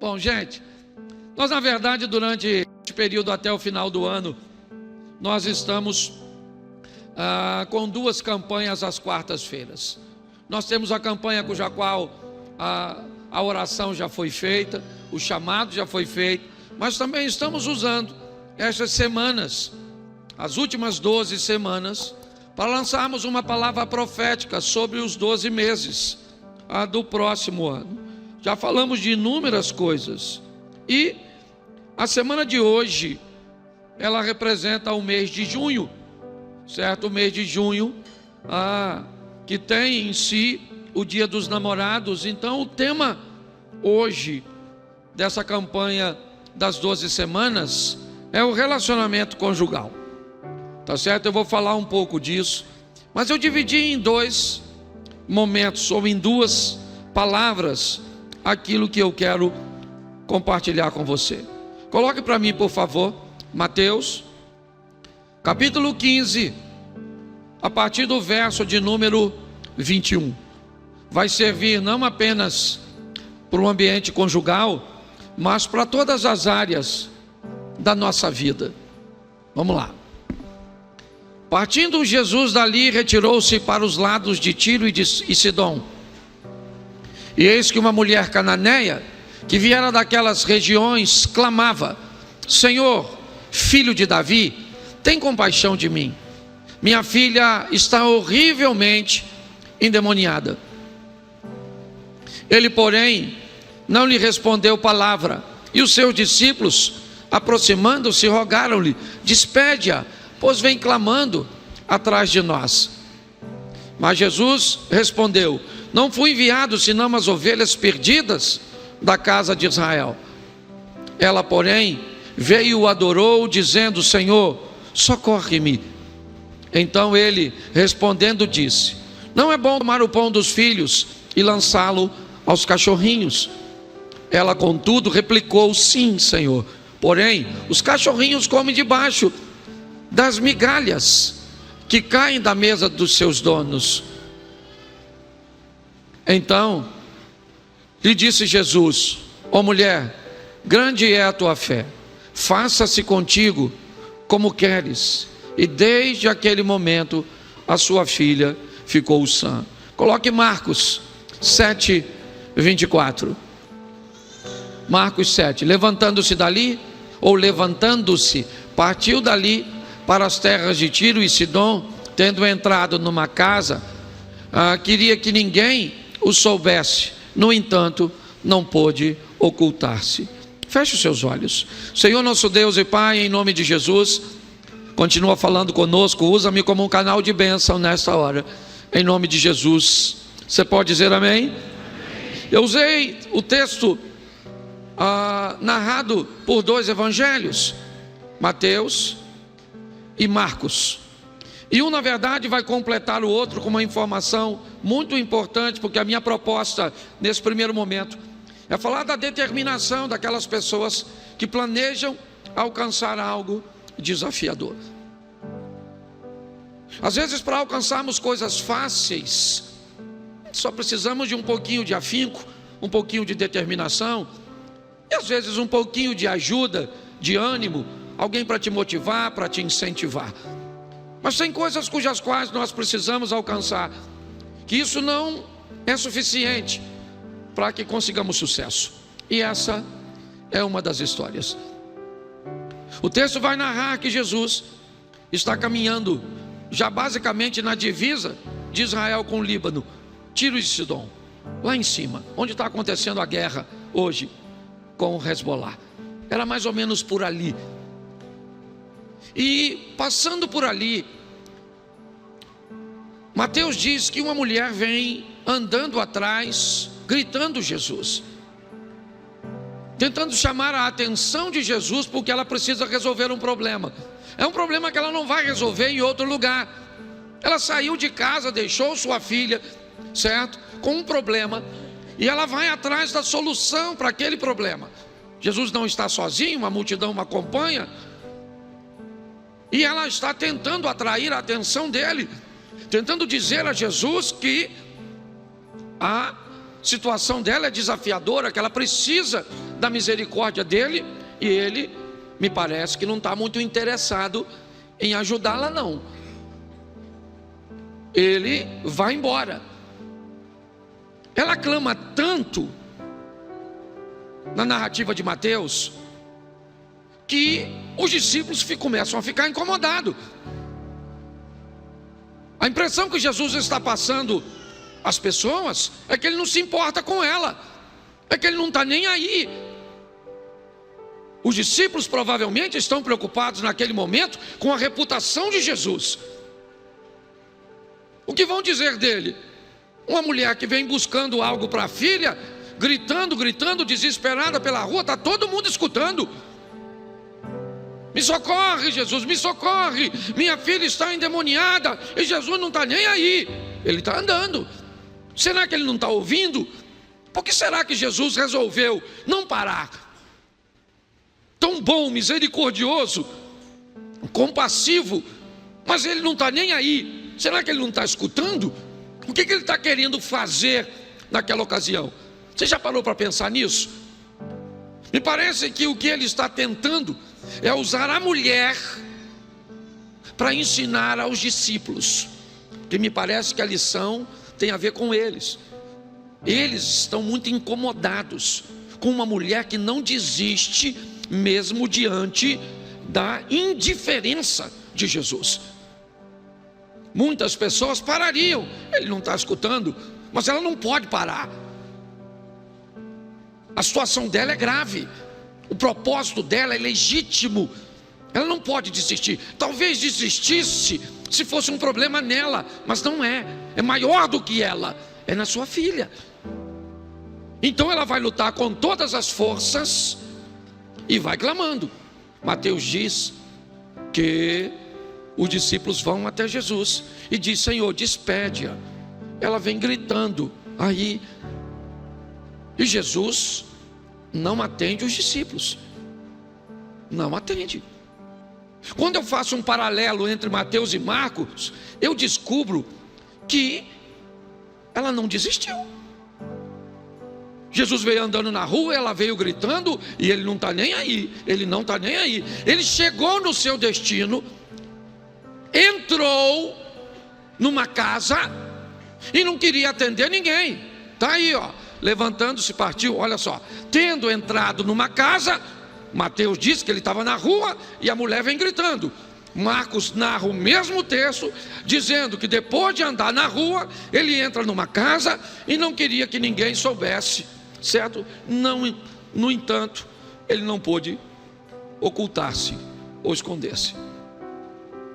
Bom, gente, nós na verdade durante esse período até o final do ano, nós estamos com duas campanhas às quartas-feiras. Nós temos a campanha cuja qual a oração já foi feita, o chamado já foi feito, mas também estamos usando estas semanas, as últimas 12 semanas, para lançarmos uma palavra profética sobre os 12 meses do próximo ano. Já falamos de inúmeras coisas, e a semana de hoje, ela representa o mês de junho, certo? O mês de junho, que tem em si o Dia dos Namorados. Então o tema hoje dessa campanha das 12 semanas é o relacionamento conjugal, tá certo? Eu vou falar um pouco disso, mas eu dividi em dois momentos, ou em duas palavras, aquilo que eu quero compartilhar com você. Coloque para mim, por favor, Mateus, capítulo 15, a partir do verso de número 21. Vai servir não apenas para o ambiente conjugal, mas para todas as áreas da nossa vida. Vamos lá. Partindo Jesus dali, retirou-se para os lados de Tiro e Sidom. E eis que uma mulher cananeia, que viera daquelas regiões, clamava: Senhor, filho de Davi, tem compaixão de mim. Minha filha está horrivelmente endemoniada. Ele, porém, não lhe respondeu palavra. E os seus discípulos, aproximando-se, rogaram-lhe: despede-a, pois vem clamando atrás de nós. Mas Jesus respondeu: não fui enviado senão as ovelhas perdidas da casa de Israel. Ela, porém, veio e o adorou, dizendo: Senhor, socorre-me. Então ele, respondendo, disse: não é bom tomar o pão dos filhos e lançá-lo aos cachorrinhos. Ela, contudo, replicou: sim, Senhor, porém os cachorrinhos comem debaixo das migalhas que caem da mesa dos seus donos. Então lhe disse Jesus: ó mulher, grande é a tua fé, faça-se contigo como queres. E desde aquele momento a sua filha ficou sã. Coloque Marcos 7, 24. Marcos 7. Levantando-se, partiu dali para as terras de Tiro e Sidom. Tendo entrado numa casa, queria que ninguém o soubesse. No entanto, não pôde ocultar-se. Feche os seus olhos. Senhor nosso Deus e Pai, em nome de Jesus, continua falando conosco. Usa-me como um canal de bênção nesta hora, em nome de Jesus. Você pode dizer amém? Eu usei o texto narrado por dois evangelhos, Mateus e Marcos, e um na verdade vai completar o outro com uma informação muito importante, porque a minha proposta nesse primeiro momento é falar da determinação daquelas pessoas que planejam alcançar algo desafiador. Às vezes, para alcançarmos coisas fáceis, só precisamos de um pouquinho de afinco, um pouquinho de determinação, e às vezes um pouquinho de ajuda, de ânimo, alguém para te motivar, para te incentivar. Mas tem coisas cujas quais nós precisamos alcançar, que isso não é suficiente para que consigamos sucesso. E essa é uma das histórias. O texto vai narrar que Jesus está caminhando já basicamente na divisa de Israel com o Líbano, Tiro e Sidom, lá em cima, onde está acontecendo a guerra hoje com o Hezbollah. Era mais ou menos por ali. E passando por ali, Mateus diz que uma mulher vem andando atrás, gritando Jesus, tentando chamar a atenção de Jesus, porque ela precisa resolver um problema. É um problema que ela não vai resolver em outro lugar. Ela saiu de casa, deixou sua filha, certo? Com um problema, e ela vai atrás da solução para aquele problema. Jesus não está sozinho, uma multidão o acompanha, e ela está tentando atrair a atenção dele, tentando dizer a Jesus que a situação dela é desafiadora, que ela precisa da misericórdia dele, e ele, me parece que não está muito interessado em ajudá-la não. Ele vai embora. Ela clama tanto na narrativa de Mateus, que os discípulos começam a ficar incomodados. A impressão que Jesus está passando às pessoas é que ele não se importa com ela, é que ele não está nem aí. Os discípulos provavelmente estão preocupados naquele momento com a reputação de Jesus. O que vão dizer dele? Uma mulher que vem buscando algo para a filha, gritando, desesperada pela rua, está todo mundo escutando. Me socorre, Jesus, me socorre, minha filha está endemoniada. E Jesus não está nem aí, ele está andando. Será que ele não está ouvindo? Por que será que Jesus resolveu não parar? Tão bom, misericordioso, compassivo, mas ele não está nem aí. Será que ele não está escutando? O que ele está querendo fazer naquela ocasião? Você já parou para pensar nisso? Me parece que o que ele está tentando é usar a mulher para ensinar aos discípulos, que me parece que a lição tem a ver com eles. Eles estão muito incomodados com uma mulher que não desiste mesmo diante da indiferença de Jesus. Muitas pessoas parariam, ele não está escutando, mas ela não pode parar. A situação dela é grave, o propósito dela é legítimo, ela não pode desistir. Talvez desistisse se fosse um problema nela, mas não é, é maior do que ela, é na sua filha. Então ela vai lutar com todas as forças e vai clamando. Mateus diz que os discípulos vão até Jesus e diz: Senhor, despede-a. Ela vem gritando aí, e Jesus não atende os discípulos, não atende. Quando eu faço um paralelo entre Mateus e Marcos, eu descubro que ela não desistiu. Jesus veio andando na rua, ela veio gritando, e ele não está nem aí, ele não está nem aí. Ele chegou no seu destino, entrou numa casa e não queria atender ninguém. Está aí, ó, levantando-se, partiu. Olha só, tendo entrado numa casa, Mateus diz que ele estava na rua e a mulher vem gritando. Marcos narra o mesmo texto, dizendo que depois de andar na rua, ele entra numa casa e não queria que ninguém soubesse, certo? Não, no entanto, ele não pôde ocultar-se ou esconder-se.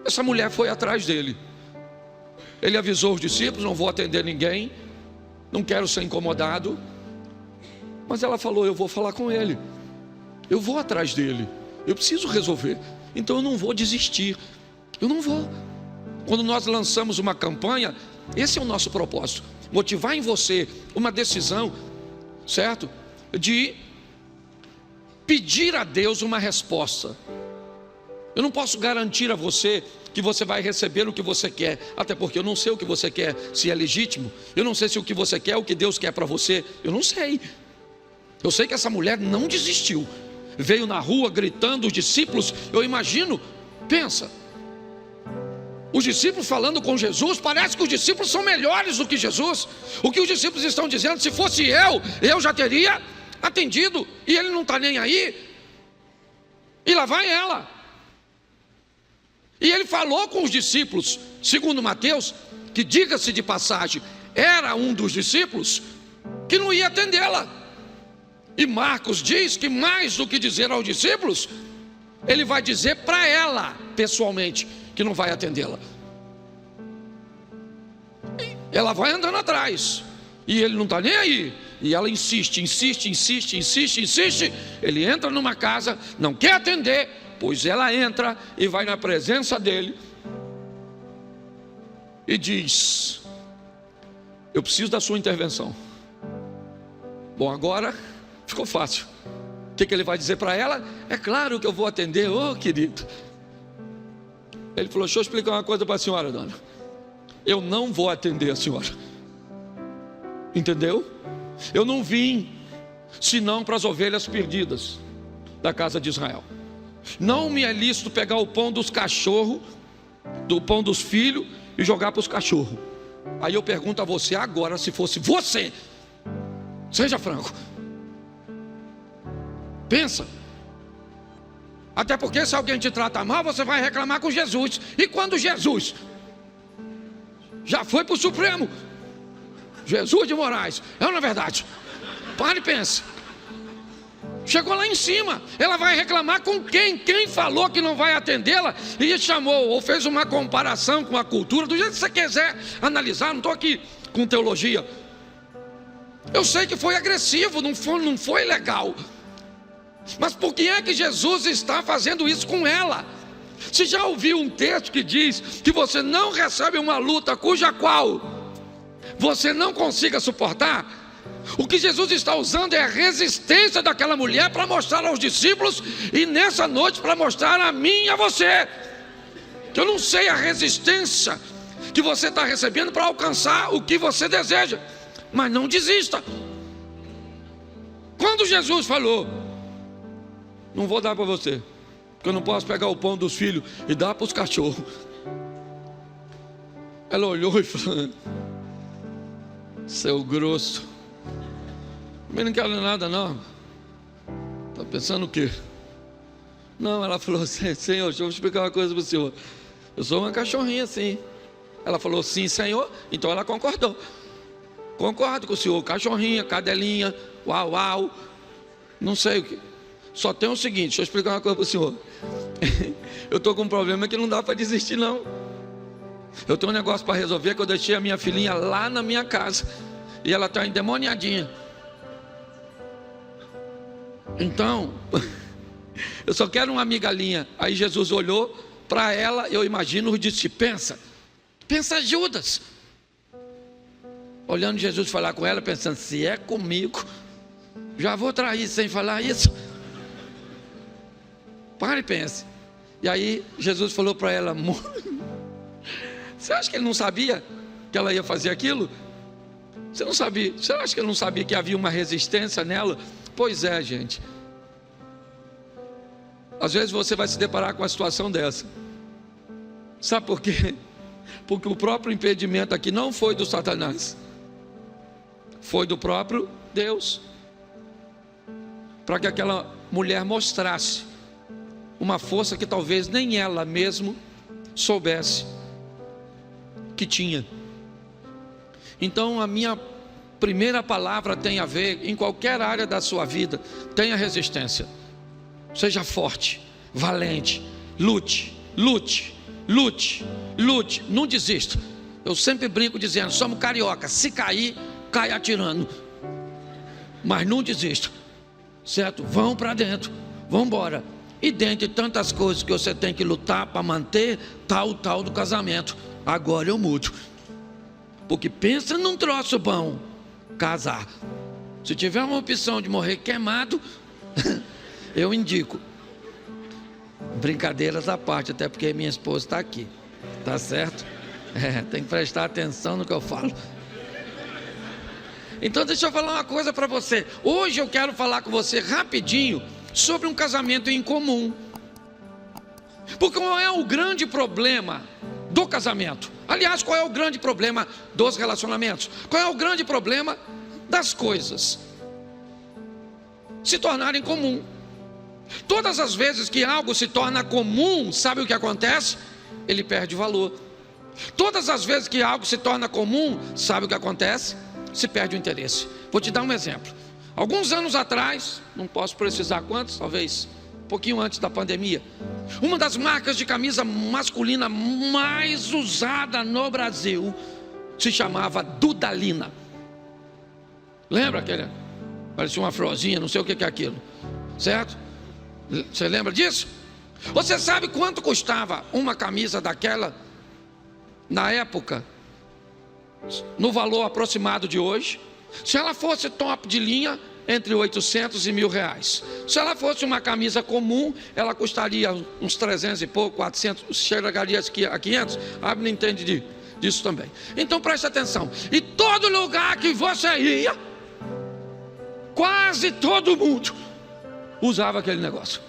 Essa mulher foi atrás dele. Ele avisou os discípulos: não vou atender ninguém, não quero ser incomodado. Mas ela falou: eu vou falar com ele, eu vou atrás dele, eu preciso resolver, então eu não vou desistir, eu não vou. Quando nós lançamos uma campanha, esse é o nosso propósito: motivar em você uma decisão, certo? De pedir a Deus uma resposta. Eu não posso garantir a você que você vai receber o que você quer, até porque eu não sei o que você quer, se é legítimo. Eu não sei se o que você quer é o que Deus quer para você. Eu não sei. Eu sei que essa mulher não desistiu, veio na rua gritando. Os discípulos, eu imagino, pensa, os discípulos falando com Jesus, parece que os discípulos são melhores do que Jesus. O que os discípulos estão dizendo: se fosse eu já teria atendido, e ele não está nem aí, e lá vai ela. E ele falou com os discípulos, segundo Mateus, que, diga-se de passagem, era um dos discípulos que não ia atendê-la. E Marcos diz que, mais do que dizer aos discípulos, ele vai dizer para ela pessoalmente que não vai atendê-la. Ela vai andando atrás e ele não está nem aí. E ela insiste. Ele entra numa casa, não quer atender, pois ela entra e vai na presença dele e diz: eu preciso da sua intervenção. Bom, agora ficou fácil. O que ele vai dizer para ela? É claro que eu vou atender, ô querido. Ele falou: deixa eu explicar uma coisa para a senhora, dona. Eu não vou atender a senhora. Entendeu? Eu não vim senão para as ovelhas perdidas da casa de Israel. Não me é lícito pegar o pão dos cachorros, do pão dos filhos, e jogar para os cachorros. Aí eu pergunto a você agora, se fosse você, seja franco, pensa. Até porque se alguém te trata mal, você vai reclamar com Jesus. E quando Jesus já foi para o Supremo, Jesus de Moraes, é ou não é verdade? Pare e pense. Chegou lá em cima, ela vai reclamar com quem? Quem falou que não vai atendê-la e chamou, ou fez uma comparação com a cultura, do jeito que você quiser analisar, não estou aqui com teologia. Eu sei que foi agressivo, não foi legal. Mas por que é que Jesus está fazendo isso com ela? Você já ouviu um texto que diz que você não recebe uma luta cuja qual você não consiga suportar? O que Jesus está usando é a resistência daquela mulher para mostrar aos discípulos, e nessa noite para mostrar a mim e a você, que eu não sei a resistência que você está recebendo para alcançar o que você deseja, mas não desista. Quando Jesus falou, não vou dar para você, porque eu não posso pegar o pão dos filhos e dar para os cachorros, ela olhou e falou: seu grosso, eu não quero nada não. Está pensando o quê? Não, ela falou assim: Senhor, deixa eu explicar uma coisa para o senhor. Eu sou uma cachorrinha sim. Ela falou: sim, Senhor. Então ela concordou. Concordo com o senhor, cachorrinha, cadelinha, uau, uau, não sei o que. Só tem o seguinte, deixa eu explicar uma coisa para o senhor. Eu estou com um problema que não dá para desistir não. Eu tenho um negócio para resolver, que eu deixei a minha filhinha lá na minha casa e ela está endemoniadinha. Então, eu só quero uma migalhinha. Aí Jesus olhou para ela, eu imagino, e disse: pensa Judas. Olhando Jesus falar com ela, pensando: se é comigo, já vou trair sem falar isso. Pare e pense. E aí Jesus falou para ela: você acha que ele não sabia que ela ia fazer aquilo? Você não sabia? Você acha que ele não sabia que havia uma resistência nela? Pois é, gente. Às vezes você vai se deparar com uma situação dessa. Sabe por quê? Porque o próprio impedimento aqui não foi do Satanás, foi do próprio Deus, para que aquela mulher mostrasse uma força que talvez nem ela mesma soubesse que tinha. Então a minha primeira palavra tem a ver, em qualquer área da sua vida, tenha resistência, seja forte, valente, lute, não desista. Eu sempre brinco dizendo: somos carioca, se cair, cai atirando, mas não desista, certo? Vão para dentro, vão embora. E dentre tantas coisas que você tem que lutar para manter, tal do casamento. Agora eu mudo, porque pensa num troço bom, casar. Se tiver uma opção de morrer queimado, eu indico. Brincadeiras à parte, até porque minha esposa está aqui, tá certo? Tem que prestar atenção no que eu falo. Então deixa eu falar uma coisa para você. Hoje eu quero falar com você rapidinho sobre um casamento em comum. Porque qual é o grande problema do casamento? Aliás, qual é o grande problema dos relacionamentos? Qual é o grande problema das coisas se tornarem comum? Todas as vezes que algo se torna comum, sabe o que acontece? Ele perde valor. Todas as vezes que algo se torna comum, sabe o que acontece? Se perde o interesse. Vou te dar um exemplo. Alguns anos atrás, não posso precisar quantos, talvez um pouquinho antes da pandemia, uma das marcas de camisa masculina mais usada no Brasil se chamava Dudalina. Lembra aquele? Parecia uma florzinha, não sei o que é aquilo, certo? Você lembra disso? Você sabe quanto custava uma camisa daquela na época, no valor aproximado de hoje? Se ela fosse top de linha, entre 800 e R$1.000. Se ela fosse uma camisa comum, ela custaria uns 300 e pouco, 400, chegaria a 500. A não entende disso também. Então preste atenção. E todo lugar que você ia, Quase todo mundo usava aquele negócio.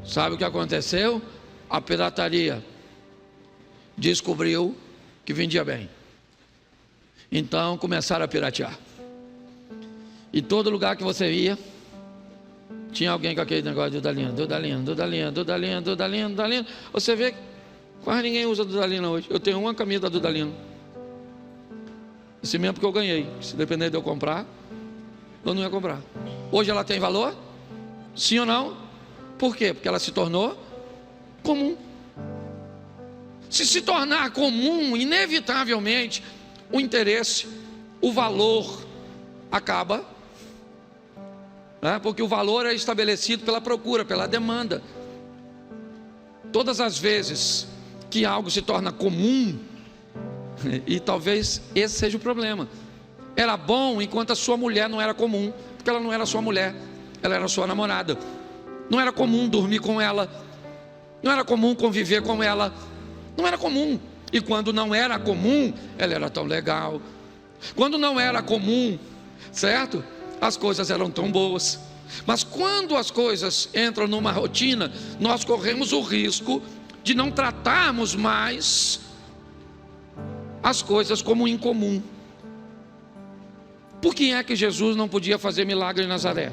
Sabe o que aconteceu? A pirataria descobriu que vendia bem. Então começaram a piratear. E todo lugar que você ia, tinha alguém com aquele negócio de Dudalina, Dudalina, Dudalina, Dudalina, Dudalina, Dudalina. Você vê que quase ninguém usa Dudalina hoje. Eu tenho uma camisa da Dudalina. Esse mesmo porque eu ganhei. Se depender de eu comprar, eu não ia comprar. Hoje ela tem valor? Sim ou não? Por quê? Porque ela se tornou comum. Se tornar comum, inevitavelmente, o interesse, o valor acaba, né? Porque o valor é estabelecido pela procura, pela demanda. Todas as vezes que algo se torna comum, e talvez esse seja o problema, era bom enquanto a sua mulher não era comum, porque ela não era sua mulher, ela era sua namorada. Não era comum dormir com ela, não era comum conviver com ela, não era comum. E quando não era comum, ela era tão legal. Quando não era comum, certo? As coisas eram tão boas. Mas quando as coisas entram numa rotina, nós corremos o risco de não tratarmos mais as coisas como incomum. Por que é que Jesus não podia fazer milagre em Nazaré?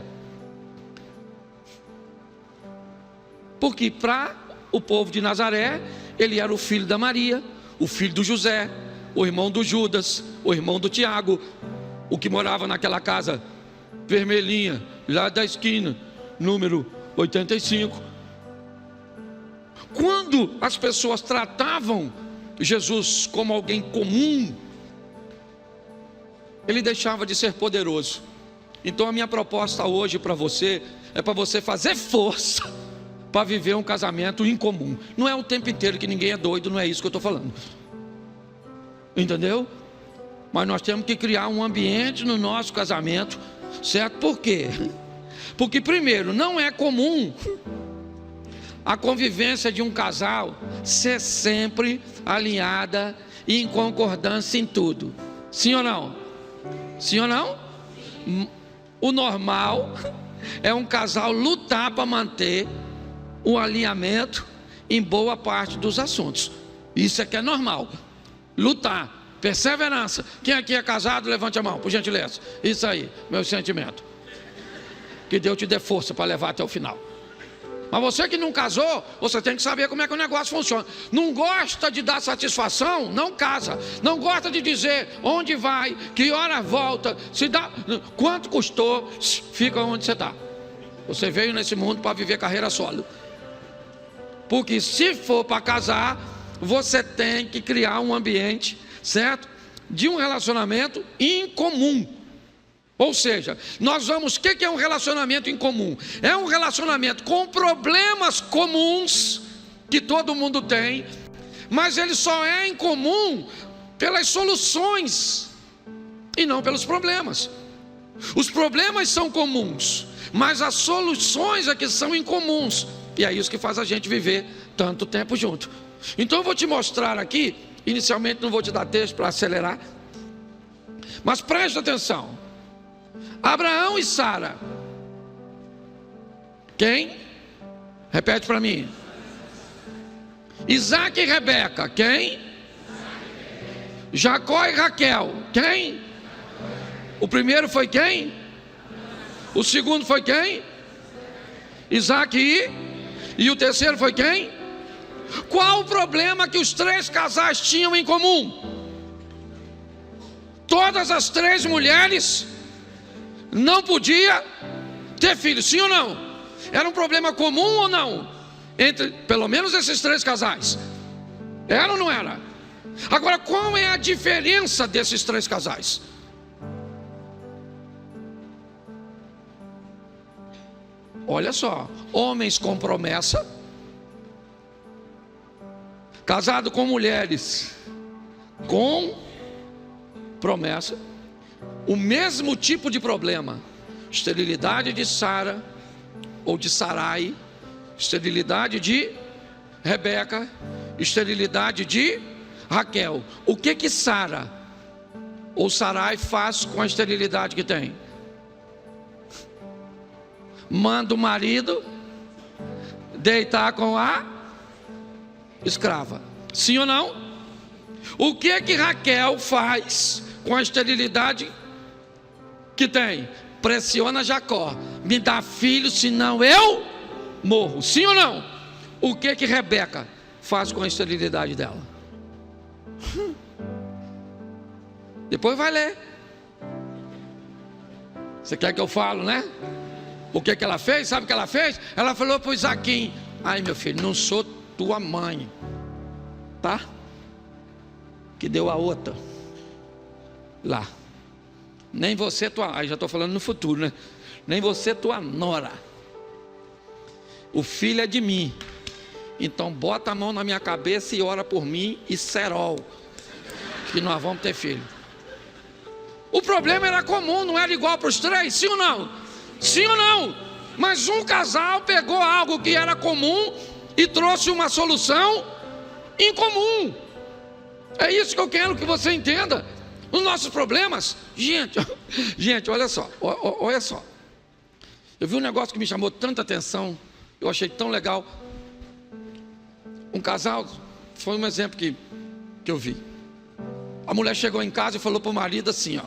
Porque para o povo de Nazaré, ele era o filho da Maria, o filho do José, o irmão do Judas, o irmão do Tiago, o que morava naquela casa vermelhinha, lá da esquina, número 85. Quando as pessoas tratavam Jesus como alguém comum, ele deixava de ser poderoso. Então a minha proposta hoje para você é para você fazer força para viver um casamento incomum. Não é o tempo inteiro que ninguém é doido, não é isso que eu estou falando. Entendeu? Mas nós temos que criar um ambiente no nosso casamento, certo? Por quê? Porque primeiro, não é comum a convivência de um casal ser sempre alinhada e em concordância em tudo. Sim ou não? Sim ou não? O normal é um casal lutar para manter o alinhamento em boa parte dos assuntos. Isso é que é normal. Lutar, perseverança. Quem aqui é casado, levante a mão, por gentileza. Isso aí, meu sentimento. Que Deus te dê força para levar até o final. Mas você que não casou, você tem que saber como é que o negócio funciona. Não gosta de dar satisfação, não casa. Não gosta de dizer onde vai, que hora volta, se dá, quanto custou, fica onde você está. Você veio nesse mundo para viver carreira solo. Porque se for para casar, você tem que criar um ambiente, certo? De um relacionamento incomum. Ou seja, nós vamos, o que é um relacionamento incomum? É um relacionamento com problemas comuns, que todo mundo tem, mas ele só é incomum pelas soluções, e não pelos problemas. Os problemas são comuns, mas as soluções é que são incomuns. E é isso que faz a gente viver tanto tempo junto. Então eu vou te mostrar aqui. Inicialmente não vou te dar texto para acelerar, mas preste atenção. Abraão e Sara. Quem? Repete para mim. Isaac e Rebeca. Quem? Jacó e Raquel. Quem? O primeiro foi quem? O segundo foi quem? Isaac e o terceiro foi quem? Qual o problema que os três casais tinham em comum? Todas as três mulheres não podiam ter filhos, sim ou não? Era um problema comum ou não? Entre pelo menos esses três casais. Era ou não era? Agora, qual é a diferença desses três casais? Olha só, homens com promessa, casado com mulheres com promessa, o mesmo tipo de problema: esterilidade de Sara ou de Sarai, esterilidade de Rebeca, esterilidade de Raquel. O que Sara ou Sarai faz com a esterilidade que tem? Manda o marido deitar com a escrava. Sim ou não? O que que Raquel faz com a esterilidade que tem? Pressiona Jacó: me dá filho, senão eu morro. Sim ou não? O que que Rebeca faz com a esterilidade dela? Depois vai ler. Você quer que eu falo, né? O que que ela fez? Sabe o que ela fez? Ela falou para o Isaquim: ai, meu filho, não sou tua mãe, tá? Que deu a outra lá. Nem você tua... Aí já estou falando no futuro, né? Nem você tua nora. O filho é de mim. Então bota a mão na minha cabeça e ora por mim e serol, que nós vamos ter filho. O problema era comum, não era igual para os três, sim ou não? Sim ou não? Mas um casal pegou algo que era comum e trouxe uma solução incomum. É isso que eu quero que você entenda. Os nossos problemas, gente, olha só, olha só. Eu vi um negócio que me chamou tanta atenção, eu achei tão legal. Um casal, foi um exemplo que eu vi. A mulher chegou em casa e falou para o marido assim, ó.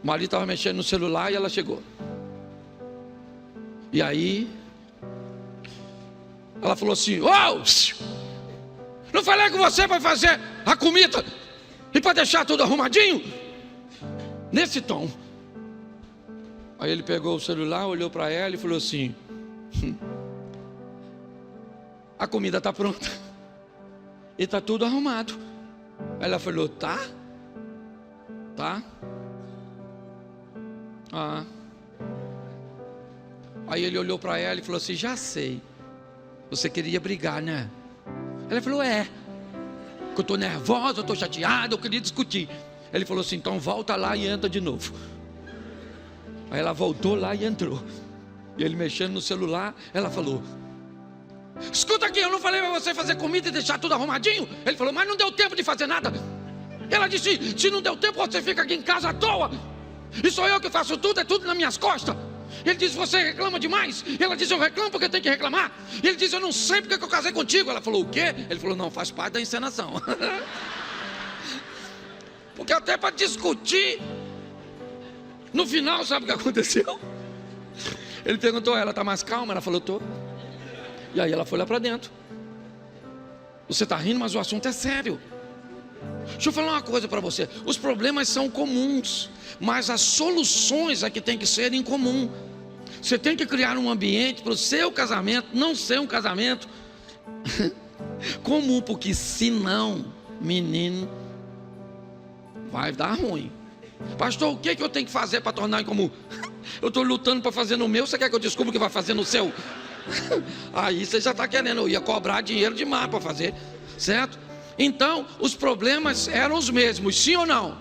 O marido estava mexendo no celular e ela chegou. E aí ela falou assim: "Oh, não falei com você para fazer a comida e para deixar tudo arrumadinho?" Nesse tom. Aí ele pegou o celular, olhou para ela e falou assim: "A comida está pronta e está tudo arrumado." Ela falou: "Tá? Tá? Ah." Aí ele olhou para ela e falou assim: "Já sei, você queria brigar, né?" Ela falou: "É, que eu estou nervosa, eu estou chateada, eu queria discutir." Ele falou assim: "Então volta lá e entra de novo." Aí ela voltou lá e entrou. E ele mexendo no celular, ela falou: "Escuta aqui, eu não falei para você fazer comida e deixar tudo arrumadinho?" Ele falou: "Mas não deu tempo de fazer nada." Ela disse: "Se não deu tempo, você fica aqui em casa à toa. E sou eu que faço tudo, é tudo nas minhas costas." Ele disse: "Você reclama demais." Ela disse: "Eu reclamo porque tem que reclamar." Ele disse: "Eu não sei porque eu casei contigo." Ela falou: "O quê?" Ele falou: "Não, faz parte da encenação." Porque até para discutir, no final, sabe o que aconteceu? Ele perguntou a ela: "Está mais calma?" Ela falou: "Tô." E aí ela foi lá para dentro. Você está rindo, mas o assunto é sério. Deixa eu falar uma coisa para você: os problemas são comuns, mas as soluções é que tem que ser em comum. Você tem que criar um ambiente para o seu casamento não ser um casamento comum, porque senão, menino, vai dar ruim. "Pastor, o que eu tenho que fazer para tornar em comum?" "Eu estou lutando para fazer no meu, você quer que eu descubra o que vai fazer no seu?" Aí você já está querendo, eu ia cobrar dinheiro demais para fazer, certo? Então, os problemas eram os mesmos, sim ou não?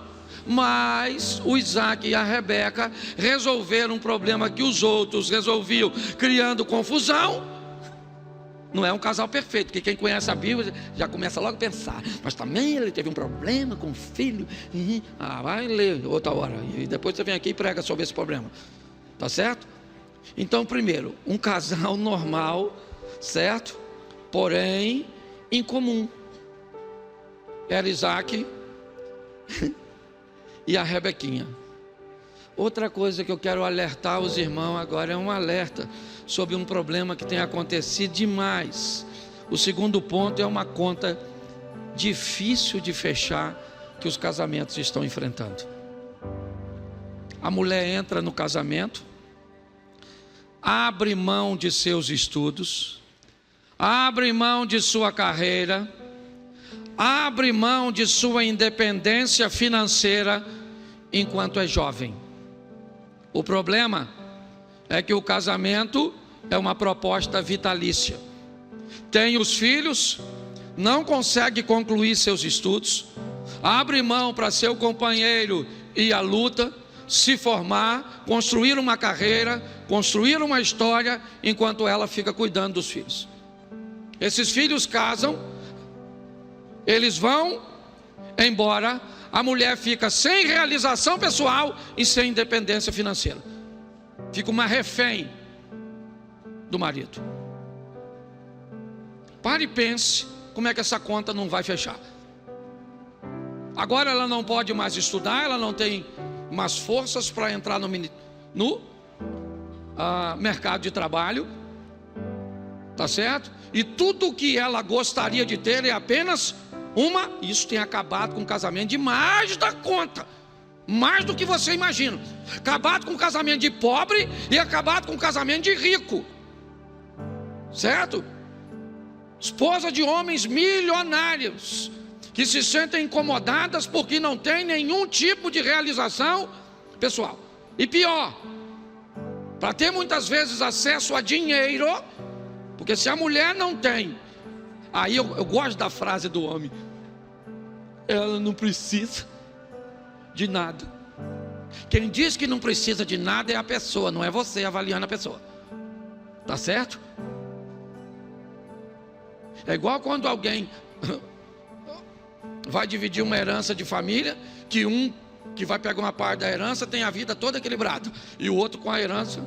Mas o Isaac e a Rebeca resolveram um problema que os outros resolviam, criando confusão. Não é um casal perfeito, porque quem conhece a Bíblia já começa logo a pensar: mas também ele teve um problema com o filho. Vai ler outra hora, e depois você vem aqui e prega sobre esse problema. Tá certo? Então, primeiro, um casal normal, certo? Porém, incomum. Era Isaac e a Rebequinha. Outra coisa que eu quero alertar os irmãos agora é um alerta sobre um problema que tem acontecido demais. O segundo ponto é uma conta difícil de fechar que os casamentos estão enfrentando. A mulher entra no casamento, abre mão de seus estudos, abre mão de sua carreira, abre mão de sua independência financeira enquanto é jovem. O problema é que o casamento é uma proposta vitalícia. Tem os filhos, não consegue concluir seus estudos, abre mão para seu companheiro ir à luta, se formar, construir uma carreira, construir uma história, enquanto ela fica cuidando dos filhos. Esses filhos casam, eles vão embora, a mulher fica sem realização pessoal e sem independência financeira. Fica uma refém do marido. Pare e pense como é que essa conta não vai fechar. Agora ela não pode mais estudar, ela não tem mais forças para entrar no mercado de trabalho, tá certo? E tudo que ela gostaria de ter é apenas isso tem acabado com o casamento de mais da conta, mais do que você imagina. Acabado com o casamento de pobre e acabado com o casamento de rico, certo? Esposa de homens milionários que se sentem incomodadas porque não tem nenhum tipo de realização pessoal. E pior, para ter muitas vezes acesso a dinheiro, porque se a mulher não tem, aí eu gosto da frase do homem: ela não precisa de nada. Quem diz que não precisa de nada é a pessoa, não é você avaliando a pessoa, tá certo? É igual quando alguém vai dividir uma herança de família, que um que vai pegar uma parte da herança tem a vida toda equilibrada, e o outro com a herança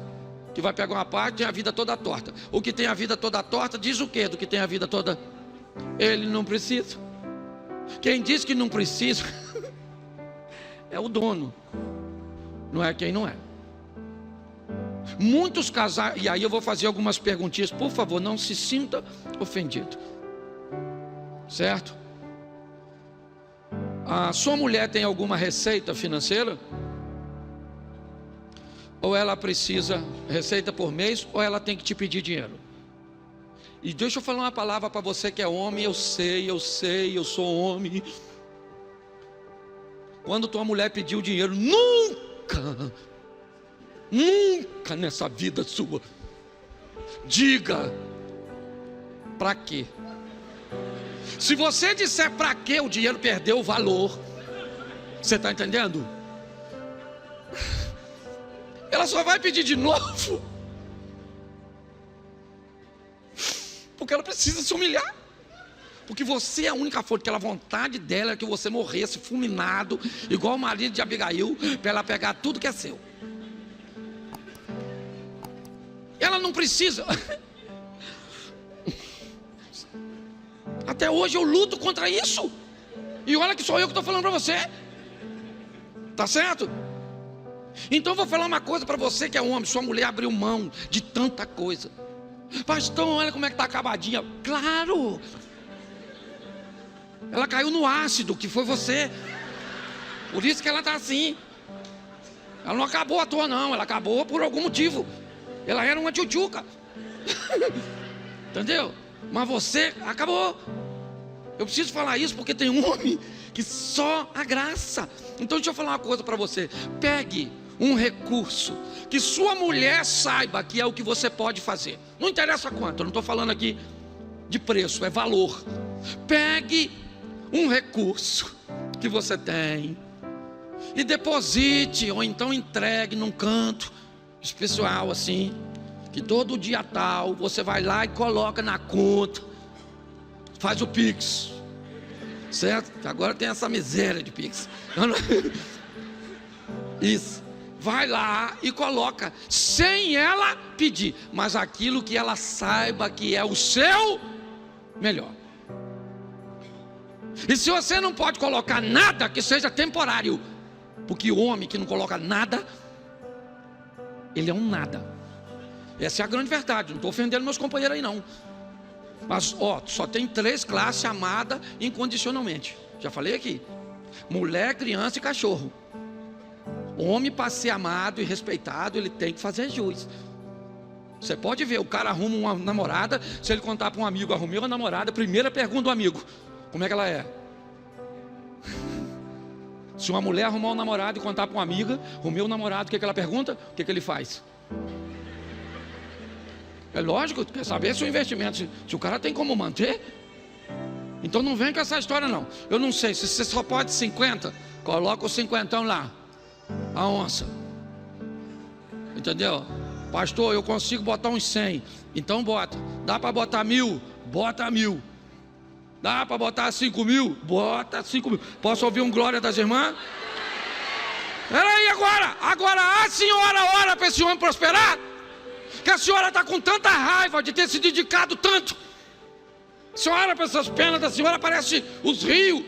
que vai pegar uma parte tem a vida toda torta. O que tem a vida toda torta diz o quê do que tem a vida toda? Ele não precisa. Quem diz que não precisa é o dono, não é quem não é. Muitos casais, e aí eu vou fazer algumas perguntinhas, por favor, não se sinta ofendido, certo? A sua mulher tem alguma receita financeira? Ou ela precisa, receita por mês, ou ela tem que te pedir dinheiro? E deixa eu falar uma palavra para você que é homem, eu sei, eu sou homem. Quando tua mulher pediu dinheiro, nunca nessa vida sua diga para quê. Se você disser para quê, o dinheiro perdeu o valor. Você está entendendo? Ela só vai pedir de novo porque ela precisa se humilhar, porque você é a única fonte. Aquela vontade dela é que você morresse fulminado, igual o marido de Abigail, para ela pegar tudo que é seu. Ela não precisa. Até hoje eu luto contra isso, e olha que sou eu que estou falando para você, tá certo? Então vou falar uma coisa para você que é homem. Sua mulher abriu mão de tanta coisa. Pastor, olha como é que está acabadinha. Claro, ela caiu no ácido, que foi você. Por isso que ela está assim. Ela não acabou à toa não, ela acabou por algum motivo. Ela era uma tchutchuca. Entendeu? Mas você acabou. Eu preciso falar isso porque tem um homem que só a graça. Então deixa eu falar uma coisa para você. Pegue um recurso que sua mulher saiba que é o que você pode fazer. Não interessa quanto, eu não estou falando aqui de preço, é valor. Pegue um recurso que você tem e deposite, ou então entregue num canto especial assim, que todo dia tal você vai lá e coloca na conta, faz o Pix, certo? Agora tem essa miséria de Pix. Isso. Vai lá e coloca, sem ela pedir, mas aquilo que ela saiba que é o seu melhor. E se você não pode colocar nada, que seja temporário, porque o homem que não coloca nada, ele é um nada. Essa é a grande verdade. Não estou ofendendo meus companheiros aí não. Mas só tem 3 classes amadas incondicionalmente. Já falei aqui: mulher, criança e cachorro. Homem, para ser amado e respeitado, ele tem que fazer jus. Você pode ver, o cara arruma uma namorada, se ele contar para um amigo: arrumei uma namorada, primeira pergunta do amigo: como é que ela é? Se uma mulher arrumar um namorado e contar para uma amiga: arrumei um namorado, o que ela pergunta? O que ele faz? É lógico, quer saber se o investimento, se o cara tem como manter. Então não vem com essa história não. Eu não sei, se você só pode 50, coloca o 50 lá, a onça. Entendeu? Pastor, eu consigo botar uns 100, então bota. Dá para botar 1000? Bota 1000. Dá para botar 5 mil? Bota 5 mil. Posso ouvir um glória das irmãs? Peraí, agora a senhora ora para esse homem prosperar? Que a senhora está com tanta raiva de ter se dedicado tanto. A senhora olha para essas pernas da senhora, parece os rios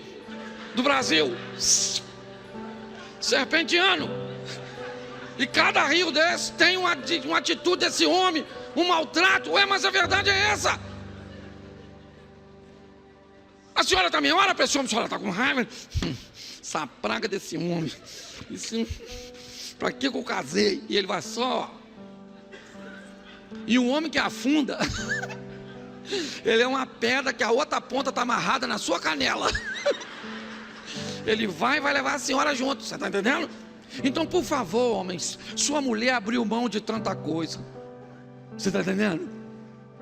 do Brasil, serpentiano. E cada rio desse tem uma atitude desse homem, um maltrato. Ué, mas a verdade é essa. A senhora também ora para esse homem, a senhora está com raiva. Essa praga desse homem. Para que eu casei? E ele vai só. E o homem que afunda, ele é uma pedra que a outra ponta está amarrada na sua canela. Ele vai levar a senhora junto, você está entendendo? Então, por favor, homens, sua mulher abriu mão de tanta coisa. Você está entendendo?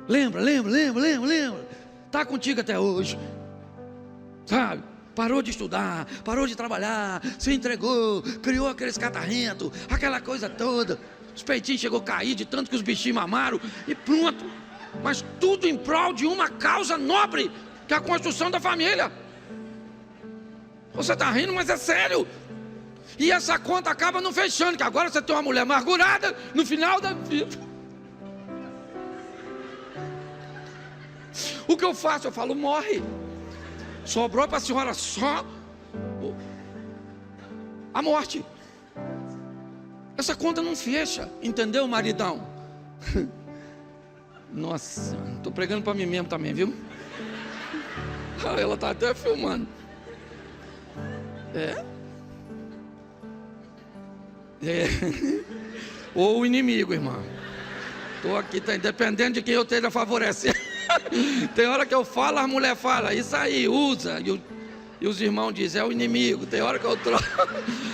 Lembra. Está contigo até hoje. Sabe? Parou de estudar, parou de trabalhar, se entregou, criou aqueles catarrentos, aquela coisa toda. Os peitinhos chegou a cair de tanto que os bichinhos mamaram e pronto. Mas tudo em prol de uma causa nobre, que é a construção da família. Você está rindo, mas é sério. E essa conta acaba não fechando, que agora você tem uma mulher amargurada no final da vida. O que eu faço? Eu falo, morre. Sobrou para a senhora só a morte. Essa conta não fecha, entendeu, maridão? Nossa, estou pregando para mim mesmo também, viu? Ela está até filmando. Ou o inimigo, irmão. Estou aqui, tá, independente de quem eu esteja favorecendo. Tem hora que eu falo, a mulher fala, isso aí, usa. E os irmãos dizem, é o inimigo. Tem hora que eu troco.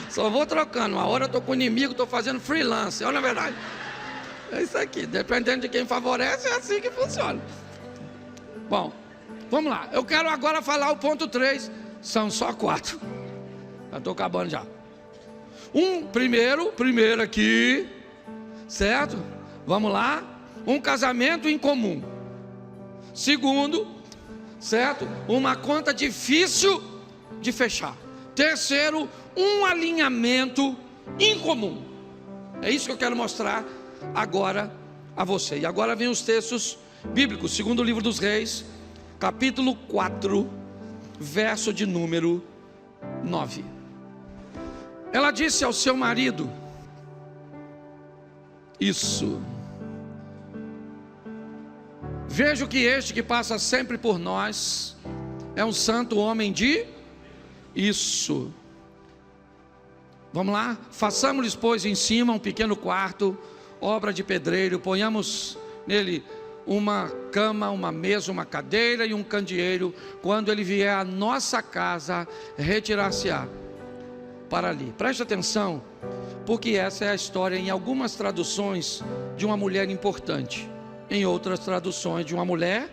Só vou trocando. Uma hora eu estou com o inimigo, estou fazendo freelance. Olha a verdade. É isso aqui. Dependendo de quem favorece, é assim que funciona. Bom, vamos lá. Eu quero agora falar o ponto 3. São só 4. Já estou acabando já. Primeiro aqui. Certo? Vamos lá. Um casamento em comum. Segundo, certo? Uma conta difícil de fechar. Terceiro, um alinhamento incomum. É isso que eu quero mostrar agora a você. E agora vem os textos bíblicos. Segundo o livro dos Reis, capítulo 4, verso de número 9. Ela disse ao seu marido: isso. Vejo que este que passa sempre por nós é um santo homem de isso. Vamos lá? Façamos-lhes, pois, em cima um pequeno quarto, obra de pedreiro, ponhamos nele uma cama, uma mesa, uma cadeira e um candeeiro. Quando ele vier à nossa casa, retirar-se-á para ali. Preste atenção, porque essa é a história em algumas traduções de uma mulher importante. Em outras traduções, de uma mulher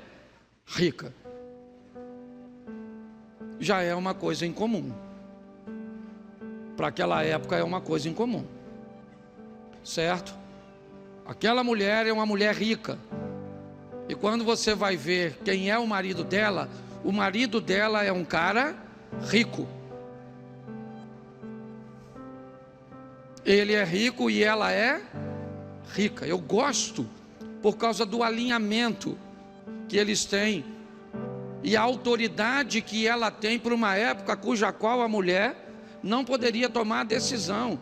rica. Já é uma coisa incomum. Para aquela época é uma coisa incomum. Certo? Aquela mulher é uma mulher rica. E quando você vai ver quem é o marido dela é um cara rico. Ele é rico e ela é rica. Eu gosto por causa do alinhamento que eles têm e a autoridade que ela tem para uma época cuja qual a mulher não poderia tomar a decisão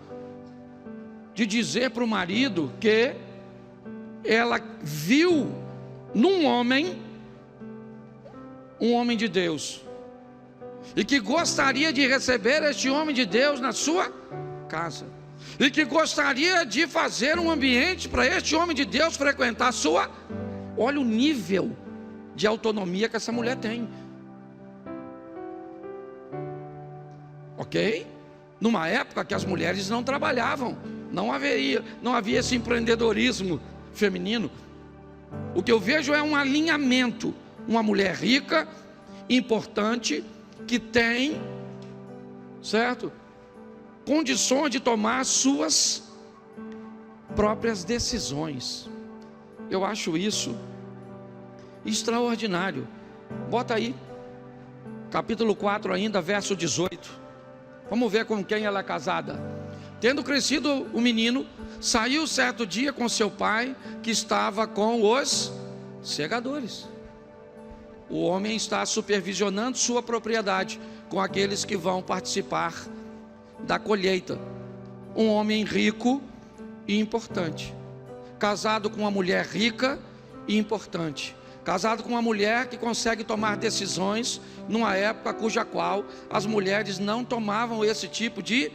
de dizer para o marido que ela viu num homem um homem de Deus e que gostaria de receber este homem de Deus na sua casa. E que gostaria de fazer um ambiente para este homem de Deus frequentar a sua. Olha o nível de autonomia que essa mulher tem. Ok? Numa época que as mulheres não trabalhavam, não havia esse empreendedorismo feminino. O que eu vejo é um alinhamento. Uma mulher rica, importante, que tem, certo? Condições de tomar suas próprias decisões. Eu acho isso extraordinário. Bota aí, capítulo 4 ainda, verso 18. Vamos ver com quem ela é casada. Tendo crescido o menino, saiu certo dia com seu pai, que estava com os segadores. O homem está supervisionando sua propriedade com aqueles que vão participar da colheita. Um homem rico e importante, casado com uma mulher rica e importante, casado com uma mulher que consegue tomar decisões numa época cuja qual as mulheres não tomavam esse tipo de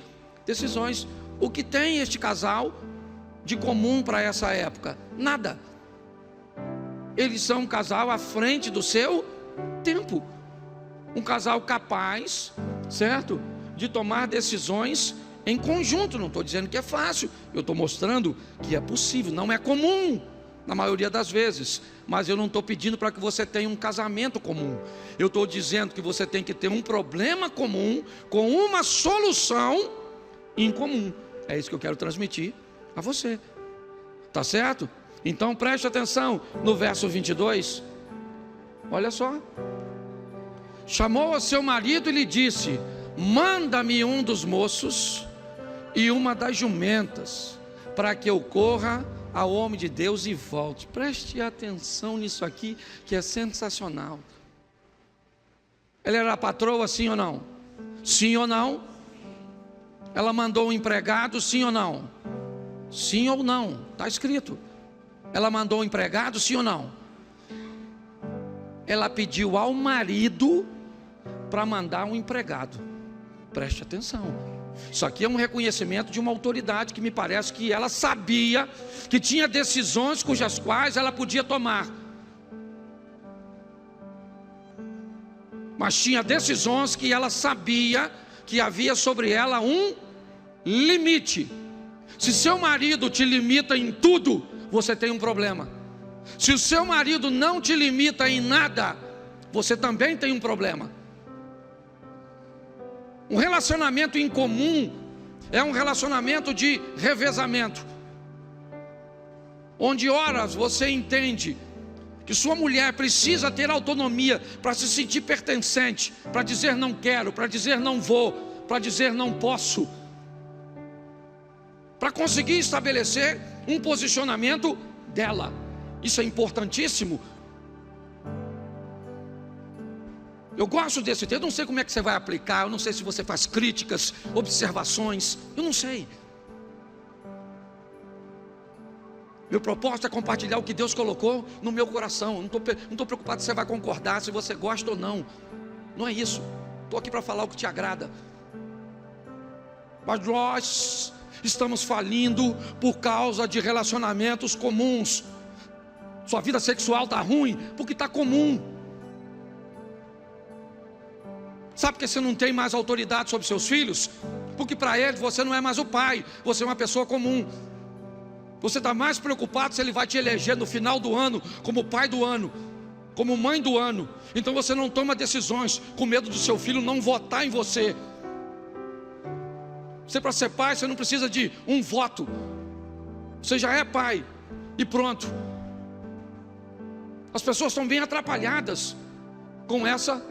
decisões. O que tem este casal de comum para essa época? Nada. Eles são um casal à frente do seu tempo, um casal capaz, certo, de tomar decisões em conjunto. Não estou dizendo que é fácil, eu estou mostrando que é possível. Não é comum na maioria das vezes, mas eu não estou pedindo para que você tenha um casamento comum. Eu estou dizendo que você tem que ter um problema comum com uma solução em comum. É isso que eu quero transmitir a você, tá certo? Então preste atenção no verso 22. Olha só: chamou a seu marido e lhe disse: manda-me um dos moços e uma das jumentas, para que eu corra ao homem de Deus e volte. Preste atenção nisso aqui, que é sensacional. Ela era a patroa, sim ou não? Sim ou não? Ela mandou um empregado, sim ou não? Sim ou não? Está escrito. Ela mandou um empregado, sim ou não? Ela pediu ao marido para mandar um empregado. Preste atenção. Isso aqui é um reconhecimento de uma autoridade que me parece que ela sabia que tinha decisões cujas quais ela podia tomar, mas tinha decisões que ela sabia que havia sobre ela um limite. Se seu marido te limita em tudo, você tem um problema. Se o seu marido não te limita em nada, você também tem um problema. Um relacionamento incomum é um relacionamento de revezamento, onde horas você entende que sua mulher precisa ter autonomia para se sentir pertencente, para dizer não quero, para dizer não vou, para dizer não posso, para conseguir estabelecer um posicionamento dela. Isso é importantíssimo. Eu gosto desse texto, eu não sei como é que você vai aplicar, eu não sei se você faz críticas, observações, eu não sei. Meu propósito é compartilhar o que Deus colocou no meu coração. Eu não estou preocupado se você vai concordar, se você gosta ou não. Não é isso. Estou aqui para falar o que te agrada. Mas nós estamos falindo por causa de relacionamentos comuns. Sua vida sexual está ruim porque está comum. Sabe por que você não tem mais autoridade sobre seus filhos? Porque para eles você não é mais o pai, você é uma pessoa comum. Você está mais preocupado se ele vai te eleger no final do ano como pai do ano, como mãe do ano. Então você não toma decisões com medo do seu filho não votar em você. Você, para ser pai, você não precisa de um voto. Você já é pai e pronto. As pessoas estão bem atrapalhadas com essa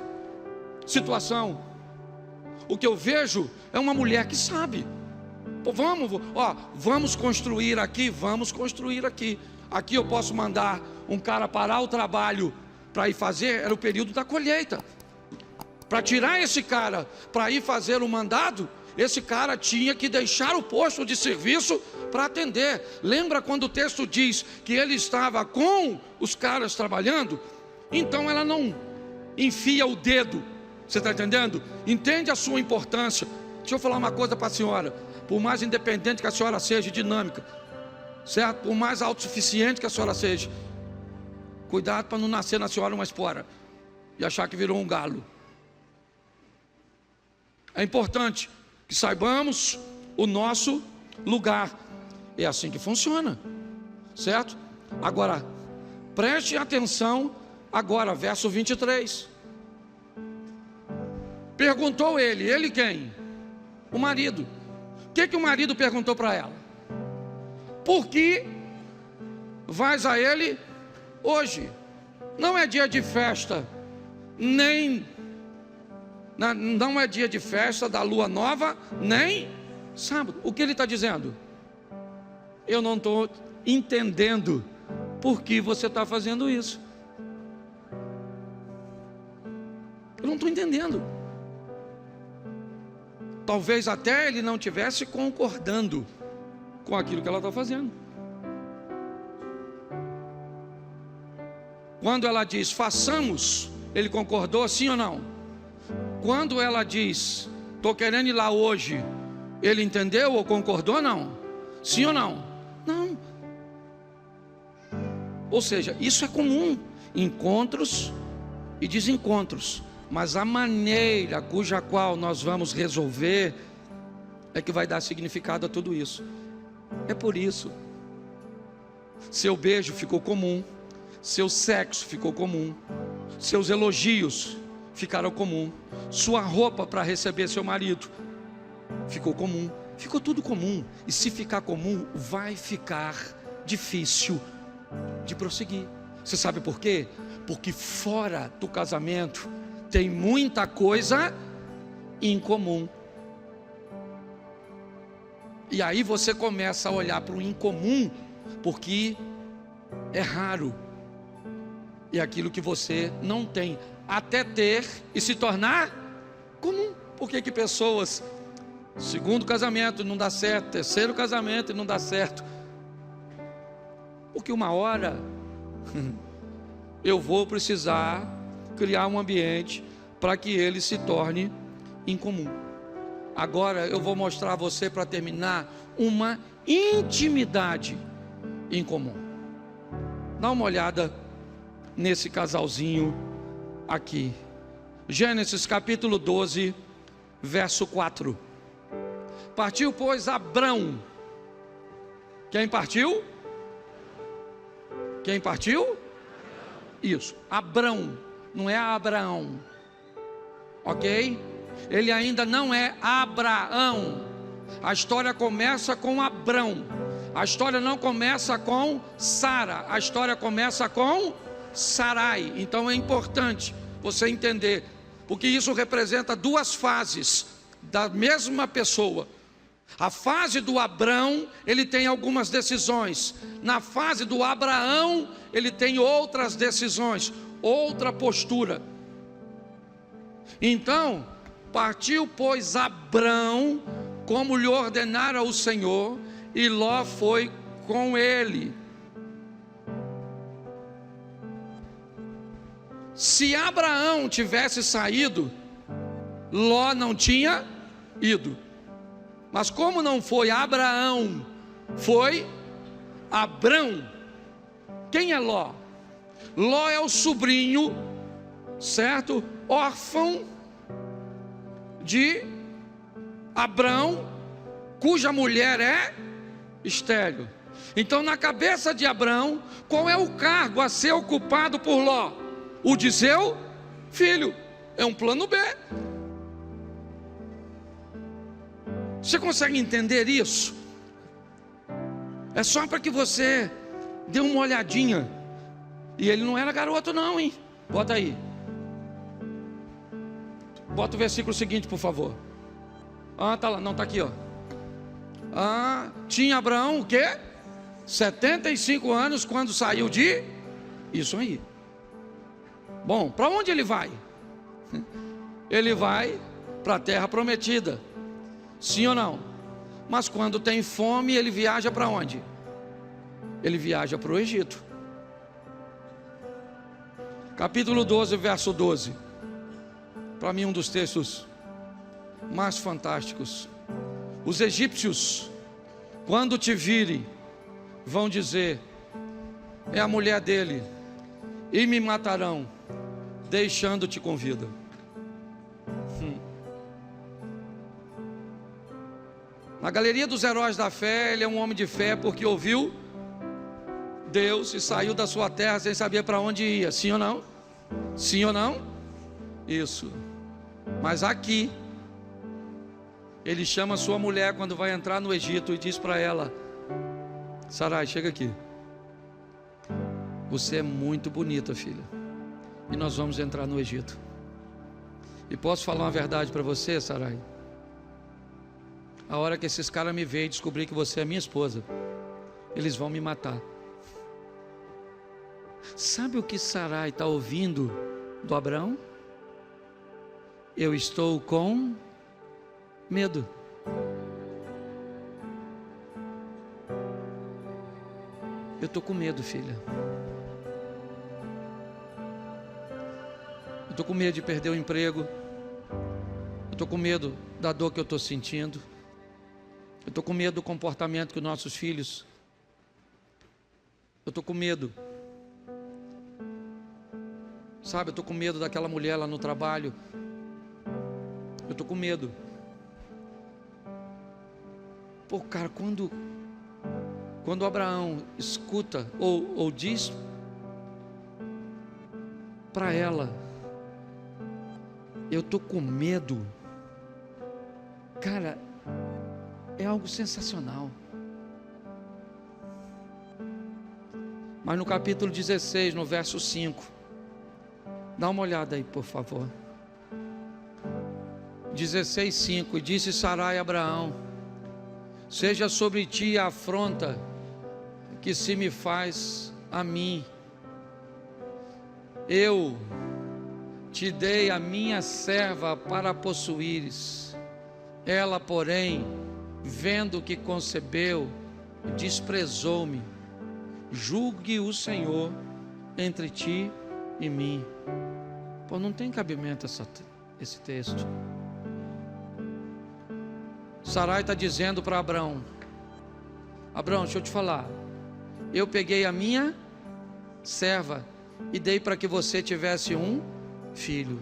situação. O que eu vejo é uma mulher que sabe. Pô, vamos construir aqui, vamos construir aqui. Aqui eu posso mandar um cara parar o trabalho para ir fazer, era o período da colheita. Para tirar esse cara para ir fazer o mandado, esse cara tinha que deixar o posto de serviço para atender. Lembra quando o texto diz que ele estava com os caras trabalhando? Então ela não enfia o dedo. Você está entendendo? Entende a sua importância. Deixa eu falar uma coisa para a senhora. Por mais independente que a senhora seja, dinâmica, certo? Por mais autossuficiente que a senhora seja, cuidado para não nascer na senhora uma espora e achar que virou um galo. É importante que saibamos o nosso lugar. É assim que funciona, certo? Agora, preste atenção agora, verso 23. Perguntou ele quem? O marido. O que o marido perguntou para ela? Por que vais a ele hoje? Não é dia de festa, nem Não é dia de festa da lua nova, nem sábado. O que ele está dizendo? Eu não estou entendendo por que você está fazendo isso. Eu não estou entendendo. Talvez até ele não estivesse concordando com aquilo que ela está fazendo. Quando ela diz façamos, ele concordou, sim ou não? Quando ela diz estou querendo ir lá hoje, ele entendeu ou concordou ou não? Sim ou não? Não. Ou seja, isso é comum, encontros e desencontros, mas a maneira cuja qual nós vamos resolver é que vai dar significado a tudo isso. É por isso, seu beijo ficou comum, seu sexo ficou comum, seus elogios ficaram comum, sua roupa para receber seu marido ficou comum, ficou tudo comum. E se ficar comum, vai ficar difícil de prosseguir. Você sabe por quê? Porque fora do casamento tem muita coisa incomum. E aí você começa a olhar para o incomum, porque é raro. E aquilo que você não tem, até ter e se tornar comum. Por que pessoas, segundo casamento não dá certo, terceiro casamento não dá certo? Porque uma hora eu vou precisar criar um ambiente para que ele se torne incomum. Agora eu vou mostrar a você, para terminar, uma intimidade incomum. Dá uma olhada nesse casalzinho aqui. Gênesis capítulo 12, verso 4. Partiu, pois, Abrão. Quem partiu? Quem partiu? Isso, Abrão, não é Abraão, ok? Ele ainda não é Abraão. A história começa com Abrão. A história não começa com Sara. A história começa com Sarai. Então é importante você entender, porque isso representa duas fases da mesma pessoa. A fase do Abrão, ele tem algumas decisões. Na fase do Abraão, ele tem outras decisões, outra postura. Então, partiu, pois, Abrão, como lhe ordenara o Senhor, e Ló foi com ele. Se Abraão tivesse saído, Ló não tinha ido. Mas como não foi Abraão, foi Abrão. Quem é Ló? Ló é o sobrinho, certo? Órfão de Abrão, cuja mulher é estéril. Então, na cabeça de Abrão, qual é o cargo a ser ocupado por Ló? O de seu filho. É um plano B. Você consegue entender isso? É só para que você dê uma olhadinha. E ele não era garoto não, hein? Bota aí. Bota o versículo seguinte, por favor. Tá lá, não, tá aqui, ó. Tinha Abraão o quê? 75 anos quando saiu de... Isso aí. Bom, para onde ele vai? Ele vai para a terra prometida. Sim ou não? Mas quando tem fome, ele viaja para onde? Ele viaja para o Egito. Capítulo 12, verso 12. Para mim, um dos textos mais fantásticos. Os egípcios, quando te virem, vão dizer: é a mulher dele, e me matarão, deixando-te com vida. Na galeria dos heróis da fé, ele é um homem de fé porque ouviu Deus e saiu da sua terra sem saber para onde ia. Sim ou não? Sim ou não? Isso. Mas aqui, ele chama sua mulher quando vai entrar no Egito e diz para ela: Sarai, chega aqui. Você é muito bonita, filha, e nós vamos entrar no Egito. E posso falar uma verdade para você, Sarai? A hora que esses caras me verem e descobrir que você é minha esposa, eles vão me matar. Sabe o que Sarai está ouvindo do Abraão? Eu estou com medo. Eu estou com medo, filha. Eu estou com medo de perder o emprego. Eu estou com medo da dor que eu estou sentindo. Eu estou com medo do comportamento que os nossos filhos. Eu estou com medo. Sabe, eu estou com medo daquela mulher lá no trabalho. Eu estou com medo. Pô, cara, quando Abraão escuta ou diz para ela, eu estou com medo, cara, é algo sensacional. Mas no capítulo 16, no verso 5, dá uma olhada aí, por favor. 16:5, e disse Sarai a Abraão: seja sobre ti a afronta que se me faz a mim. Eu te dei a minha serva para possuíres. Ela, porém, vendo que concebeu, desprezou-me. Julgue o Senhor entre ti e mim. Pô, não tem cabimento esse texto. Sarai está dizendo para Abraão: Abraão, deixa eu te falar, eu peguei a minha serva e dei para que você tivesse um filho.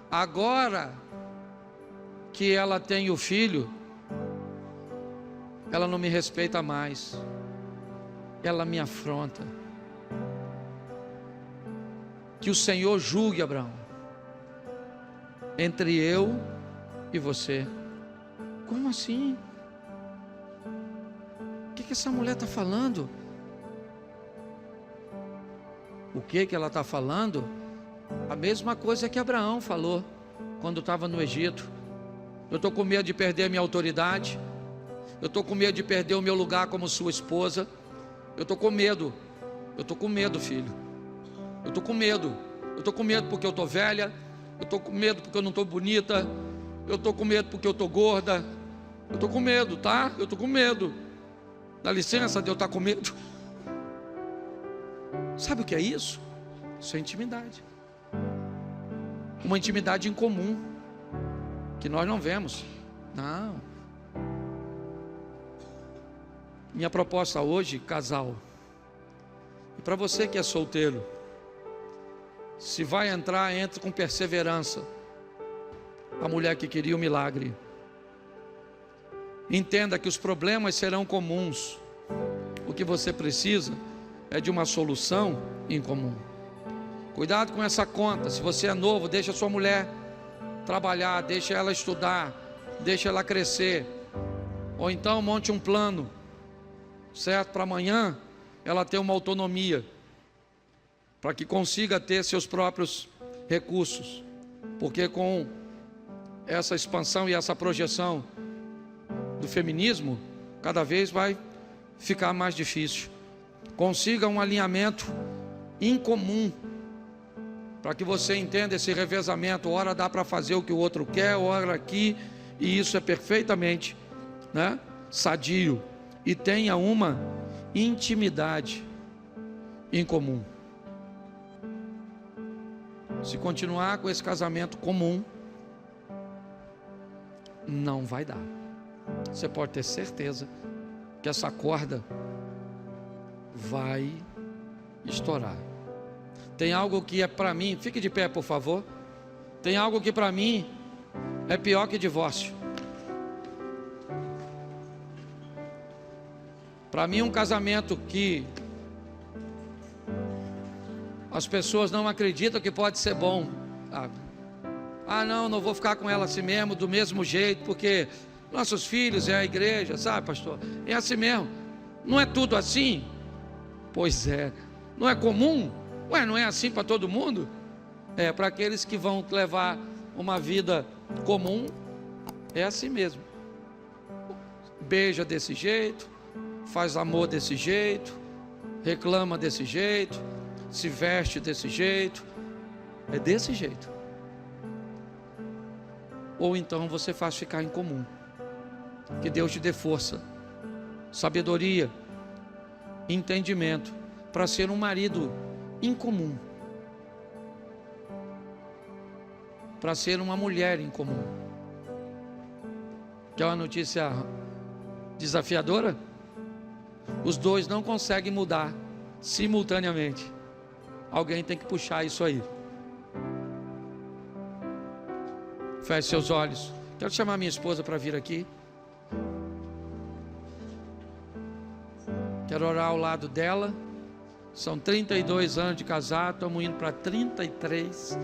Agora que ela tem o filho, ela não me respeita mais, ela me afronta. Que o Senhor julgue, Abraão, entre eu e você. Como assim? O que essa mulher está falando? O que ela está falando? A mesma coisa que Abraão falou quando estava no Egito. Eu estou com medo de perder a minha autoridade. Eu estou com medo de perder o meu lugar como sua esposa. Eu estou com medo. Eu estou com medo, filho. Eu estou com medo. Eu estou com medo porque eu estou velha. Eu estou com medo porque eu não estou bonita. Eu estou com medo porque eu estou gorda. Eu estou com medo, tá? Eu estou com medo. Dá licença de eu estar com medo. Sabe o que é isso? Isso é intimidade. Uma intimidade em comum, que nós não vemos. Não. Minha proposta hoje, casal, e para você que é solteiro, se vai entrar, entre com perseverança. A mulher que queria o milagre. Entenda que os problemas serão comuns. O que você precisa é de uma solução em comum. Cuidado com essa conta. Se você é novo, deixa a sua mulher trabalhar, deixa ela estudar, deixa ela crescer. Ou então monte um plano, certo? Para amanhã ela ter uma autonomia, para que consiga ter seus próprios recursos. Porque com essa expansão e essa projeção do feminismo, cada vez vai ficar mais difícil. Consiga um alinhamento em comum, para que você entenda esse revezamento. Ora dá para fazer o que o outro quer, ora aqui, e isso é perfeitamente, né, sadio. E tenha uma intimidade em comum. Se continuar com esse casamento comum, não vai dar. Você pode ter certeza que essa corda vai estourar. Tem algo que é para mim, fique de pé por favor. Tem algo que para mim é pior que divórcio. Para mim, um casamento que as pessoas não acreditam que pode ser bom, sabe? Ah, não vou ficar com ela assim mesmo, do mesmo jeito, porque nossos filhos é a igreja, sabe, pastor? É assim mesmo. Não é tudo assim? Pois é. Não é comum? Ué, não é assim para todo mundo? É para aqueles que vão levar uma vida comum, é assim mesmo. Beija desse jeito, faz amor desse jeito, reclama desse jeito, se veste desse jeito, é desse jeito. Ou então você faz ficar em comum. Que Deus te dê força, sabedoria, entendimento para ser um marido incomum, para ser uma mulher incomum. Quer uma notícia desafiadora? Os dois não conseguem mudar simultaneamente. Alguém tem que puxar isso aí. Feche seus olhos. Quero chamar minha esposa para vir aqui. Quero orar ao lado dela. São 32 anos de casado, estamos indo para 33.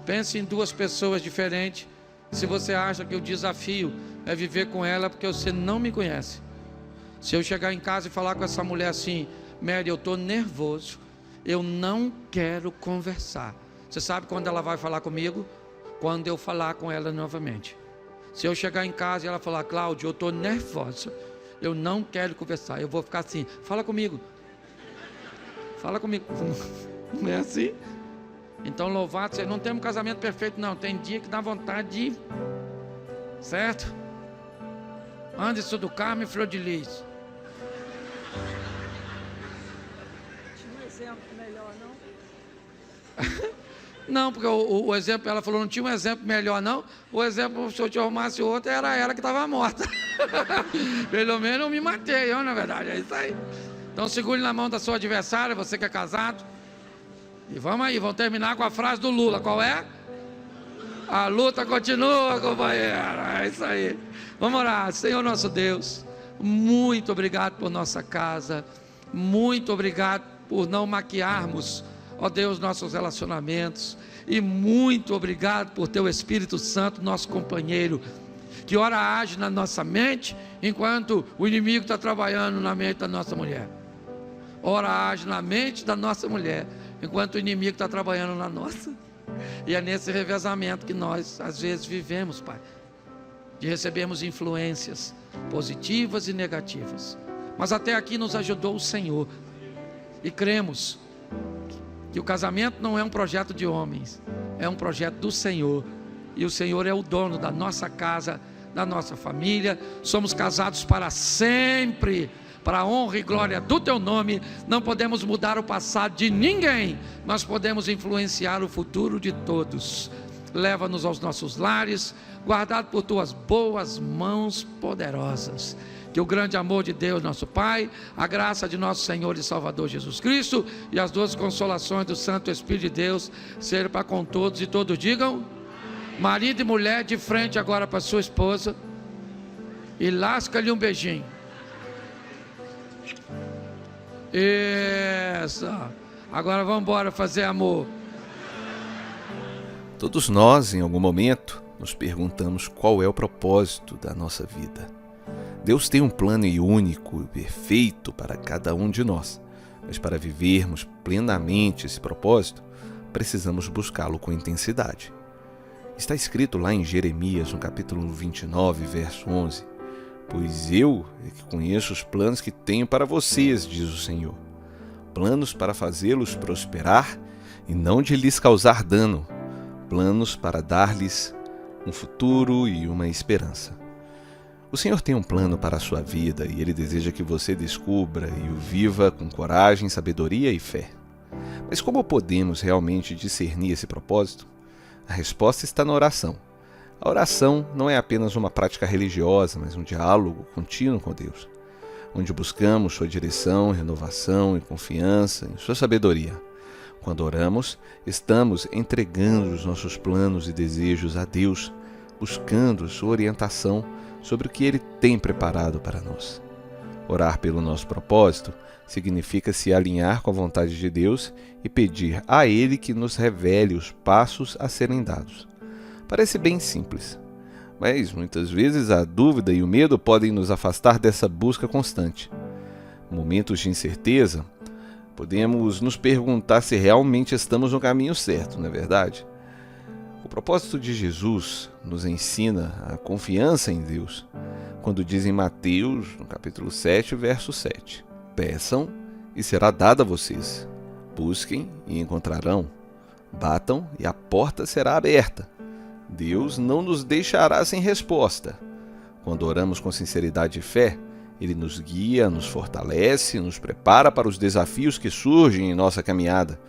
Pense em duas pessoas diferentes. Se você acha que o desafio é viver com ela, porque você não me conhece. Se eu chegar em casa e falar com essa mulher assim: Mary, eu estou nervoso, eu não quero conversar. Você sabe quando ela vai falar comigo? Quando eu falar com ela novamente. Se eu chegar em casa e ela falar: Cláudio, eu estou nervosa, eu não quero conversar, eu vou ficar assim: fala comigo. Fala comigo. Não é assim? Então, louvado seja. Não temos um casamento perfeito, não. Tem dia que dá vontade de... Certo? Anderson do Carmo e Flor de Lis. Tinha um exemplo melhor, não? Não, porque o exemplo, ela falou, não tinha um exemplo melhor, não. O exemplo, se eu te arrumasse outro, era ela que estava morta. Pelo menos eu me matei, na verdade. É isso aí. Então, segure na mão da sua adversária, você que é casado. E vamos aí, vamos terminar com a frase do Lula. Qual é? A luta continua, companheiro. É isso aí. Vamos orar. Senhor nosso Deus, muito obrigado por nossa casa. Muito obrigado por não maquiarmos, ó Deus, nossos relacionamentos. E muito obrigado por teu Espírito Santo, nosso companheiro, que ora age na nossa mente, enquanto o inimigo está trabalhando na mente da nossa mulher. Ora age na mente da nossa mulher, enquanto o inimigo está trabalhando na nossa. E é nesse revezamento que nós às vezes vivemos, Pai, de recebermos influências positivas e negativas. Mas até aqui nos ajudou o Senhor. E cremos que o casamento não é um projeto de homens, é um projeto do Senhor. E o Senhor é o dono da nossa casa, da nossa família. Somos casados para sempre, para a honra e glória do teu nome. Não podemos mudar o passado de ninguém, mas podemos influenciar o futuro de todos. Leva-nos aos nossos lares, guardado por tuas boas mãos poderosas. Que o grande amor de Deus, nosso Pai, a graça de nosso Senhor e Salvador Jesus Cristo e as duas consolações do Santo Espírito de Deus sejam para com todos, e todos digam: marido e mulher, de frente agora para sua esposa e lasca-lhe um beijinho. Isso. Agora vamos embora fazer amor. Todos nós, em algum momento, nos perguntamos qual é o propósito da nossa vida. Deus tem um plano único e perfeito para cada um de nós, mas para vivermos plenamente esse propósito, precisamos buscá-lo com intensidade. Está escrito lá em Jeremias, no capítulo 29, verso 11: pois eu é que conheço os planos que tenho para vocês, diz o Senhor, planos para fazê-los prosperar e não de lhes causar dano, planos para dar-lhes um futuro e uma esperança. O Senhor tem um plano para a sua vida e Ele deseja que você descubra e o viva com coragem, sabedoria e fé. Mas como podemos realmente discernir esse propósito? A resposta está na oração. A oração não é apenas uma prática religiosa, mas um diálogo contínuo com Deus, onde buscamos sua direção, renovação e confiança em sua sabedoria. Quando oramos, estamos entregando os nossos planos e desejos a Deus, buscando sua orientação sobre o que Ele tem preparado para nós. Orar pelo nosso propósito significa se alinhar com a vontade de Deus e pedir a Ele que nos revele os passos a serem dados. Parece bem simples, mas muitas vezes a dúvida e o medo podem nos afastar dessa busca constante. Em momentos de incerteza, podemos nos perguntar se realmente estamos no caminho certo, não é verdade? O propósito de Jesus nos ensina a confiança em Deus, quando diz em Mateus, no capítulo 7, verso 7: Peçam e será dado a vocês, busquem e encontrarão, batam e a porta será aberta. Deus não nos deixará sem resposta. Quando oramos com sinceridade e fé, Ele nos guia, nos fortalece, nos prepara para os desafios que surgem em nossa caminhada.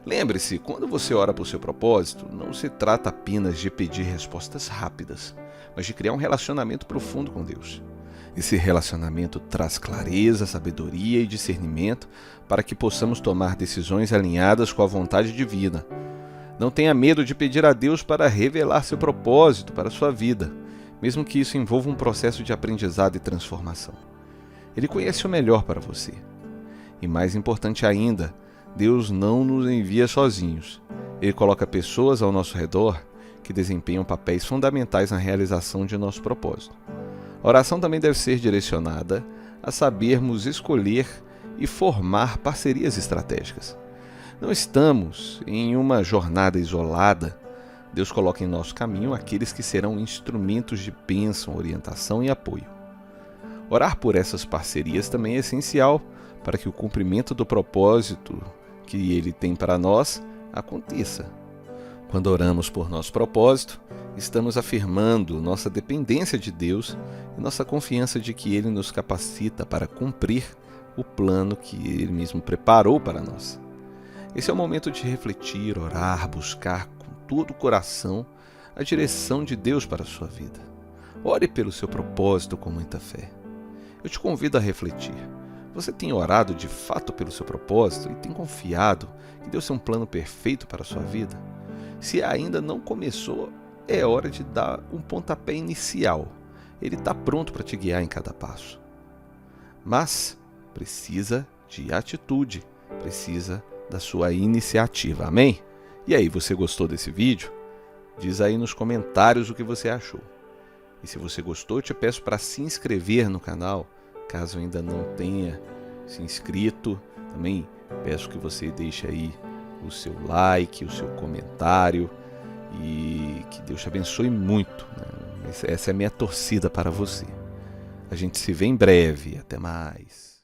Lembre-se, quando você ora por seu propósito, não se trata apenas de pedir respostas rápidas, mas de criar um relacionamento profundo com Deus. Esse relacionamento traz clareza, sabedoria e discernimento para que possamos tomar decisões alinhadas com a vontade divina. Não tenha medo de pedir a Deus para revelar seu propósito para a sua vida, mesmo que isso envolva um processo de aprendizado e transformação. Ele conhece o melhor para você. E mais importante ainda, Deus não nos envia sozinhos. Ele coloca pessoas ao nosso redor que desempenham papéis fundamentais na realização de nosso propósito. A oração também deve ser direcionada a sabermos escolher e formar parcerias estratégicas. Não estamos em uma jornada isolada. Deus coloca em nosso caminho aqueles que serão instrumentos de bênção, orientação e apoio. Orar por essas parcerias também é essencial para que o cumprimento do propósito que Ele tem para nós aconteça. Quando oramos por nosso propósito, estamos afirmando nossa dependência de Deus e nossa confiança de que Ele nos capacita para cumprir o plano que Ele mesmo preparou para nós. Esse é o momento de refletir, orar, buscar com todo o coração a direção de Deus para a sua vida. Ore pelo seu propósito com muita fé. Eu te convido a refletir. Você tem orado de fato pelo seu propósito e tem confiado que Deus tem um plano perfeito para a sua vida? Se ainda não começou, é hora de dar um pontapé inicial. Ele está pronto para te guiar em cada passo. Mas precisa de atitude, precisa da sua iniciativa. Amém? E aí, você gostou desse vídeo? Diz aí nos comentários o que você achou. E se você gostou, eu te peço para se inscrever no canal, caso ainda não tenha se inscrito. Também peço que você deixe aí o seu like, o seu comentário e que Deus te abençoe muito, né? Essa é a minha torcida para você. A gente se vê em breve. Até mais.